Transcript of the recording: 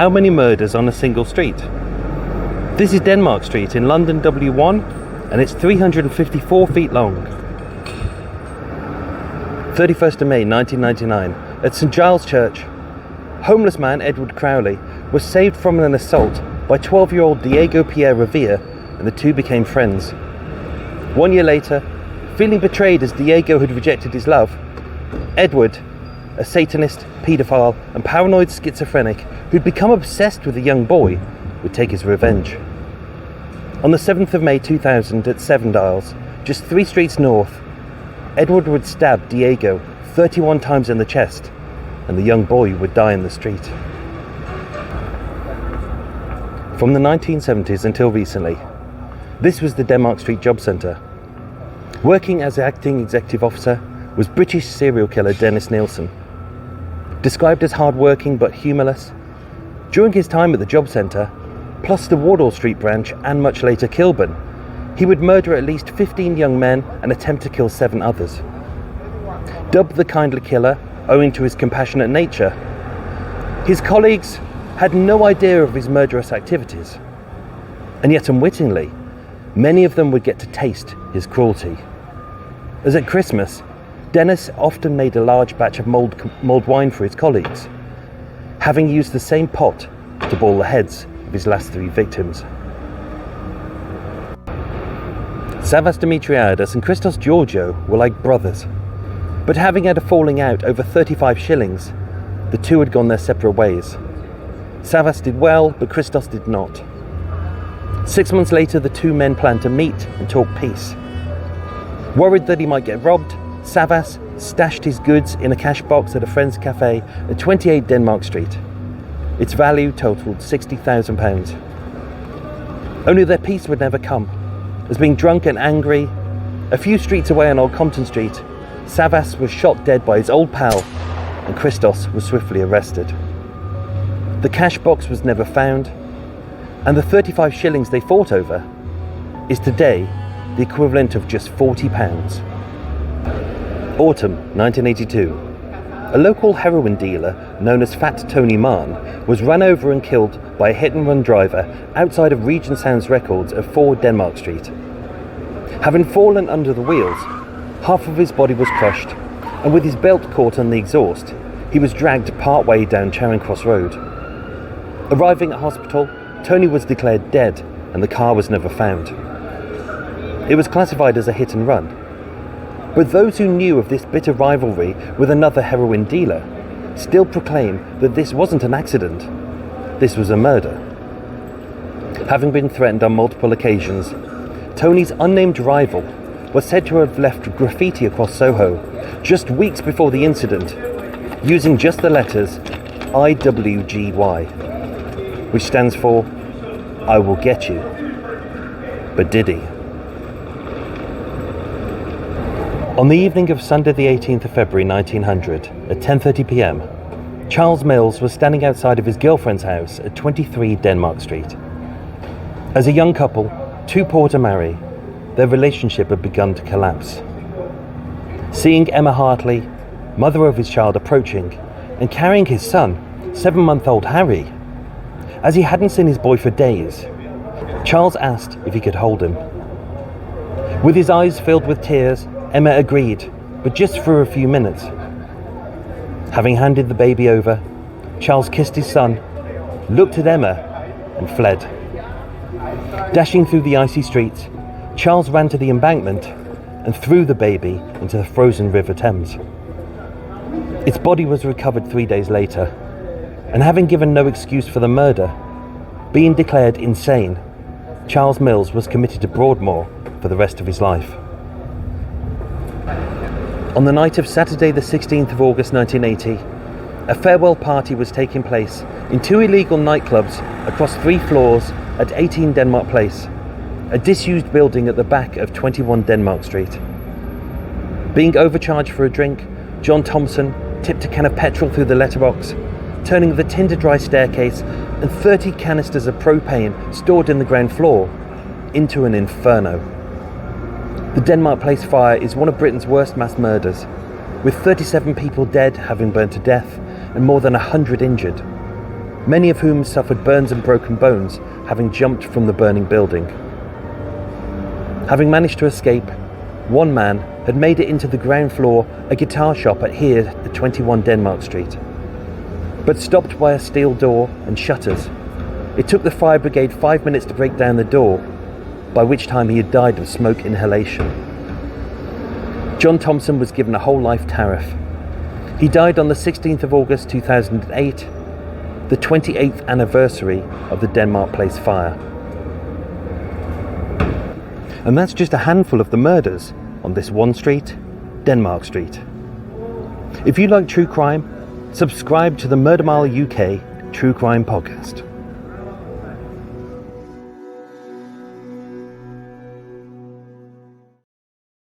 how many murders on a single street? This is Denmark Street in London W1, and it's 354 feet long. 31st of May 1999, at St Giles Church, homeless man Edward Crowley was saved from an assault by 12-year-old Diego Pierre Revere, and the two became friends. 1 year later, feeling betrayed as Diego had rejected his love, Edward, a Satanist, paedophile and paranoid schizophrenic who'd become obsessed with a young boy, would take his revenge. On the 7th of May 2000 at Seven Dials, just 3 streets north, Edward would stab Diego 31 times in the chest, and the young boy would die in the street. From the 1970s until recently, this was the Denmark Street Job Centre. Working as acting executive officer was British serial killer Dennis Nilsen. Described as hard-working but humourless, during his time at the job centre, plus the Wardour Street branch and much later Kilburn, he would murder at least 15 young men and attempt to kill 7 others. Dubbed the kindly killer, owing to his compassionate nature, his colleagues had no idea of his murderous activities, and yet unwittingly, many of them would get to taste his cruelty. As at Christmas, Dennis often made a large batch of mulled wine for his colleagues, having used the same pot to boil the heads of his last 3 victims. Vass Demetriadas and Christos Georgiou were like brothers, but having had a falling out over 35 shillings, the two had gone their separate ways. Vass did well, but Christos did not. 6 months later, the two men planned to meet and talk peace. Worried that he might get robbed, Vass stashed his goods in a cash box at a friend's cafe at 28 Denmark Street. Its value totaled £60,000. Only their peace would never come, as being drunk and angry, a few streets away on Old Compton Street, Vass was shot dead by his old pal, and Christos was swiftly arrested. The cash box was never found, and the 35 shillings they fought over is today the equivalent of just £40. Autumn 1982. A local heroin dealer known as Fat Tony Mann was run over and killed by a hit-and-run driver outside of Regent Sounds Records at 4 Denmark Street. Having fallen under the wheels, half of his body was crushed, and with his belt caught on the exhaust, he was dragged part way down Charing Cross Road. Arriving at hospital, Tony was declared dead and the car was never found. It was classified as a hit and run, but those who knew of this bitter rivalry with another heroin dealer still proclaim that this wasn't an accident, this was a murder. Having been threatened on multiple occasions, Tony's unnamed rival was said to have left graffiti across Soho just weeks before the incident, using just the letters IWGY, which stands for I will get you. But did he? On the evening of Sunday the 18th of February 1900, at 10:30 p.m, Charles Mills was standing outside of his girlfriend's house at 23 Denmark Street. As a young couple, too poor to marry, their relationship had begun to collapse. Seeing Emma Hartley, mother of his child, approaching and carrying his son, 7-month-old Harry, as he hadn't seen his boy for days, Charles asked if he could hold him. With his eyes filled with tears, Emma agreed, but just for a few minutes. Having handed the baby over, Charles kissed his son, looked at Emma, and fled. Dashing through the icy streets, Charles ran to the embankment and threw the baby into the frozen River Thames. Its body was recovered 3 days later, and having given no excuse for the murder, being declared insane, Charles Mills was committed to Broadmoor for the rest of his life. On the night of Saturday the 16th of August 1980, a farewell party was taking place in 2 illegal nightclubs across 3 floors at 18 Denmark Place, a disused building at the back of 21 Denmark Street. Being overcharged for a drink, John Thompson tipped a can of petrol through the letterbox, turning the tinder-dry staircase and 30 canisters of propane stored in the ground floor into an inferno. The Denmark Place fire is one of Britain's worst mass murders, with 37 people dead, having burned to death, and more than 100 injured. many of whom suffered burns and broken bones, having jumped from the burning building. Having managed to escape, one man had made it into the ground floor, a guitar shop at here at 21 Denmark Street, but stopped by a steel door and shutters. It took the fire brigade 5 minutes to break down the door, by which time he had died of smoke inhalation. John Thompson was given a whole life tariff. He died on the 16th of August 2008, the 28th anniversary of the Denmark Place fire. And that's just a handful of the murders on this one street, Denmark Street. If you like true crime, subscribe to the Murder Mile UK True Crime Podcast.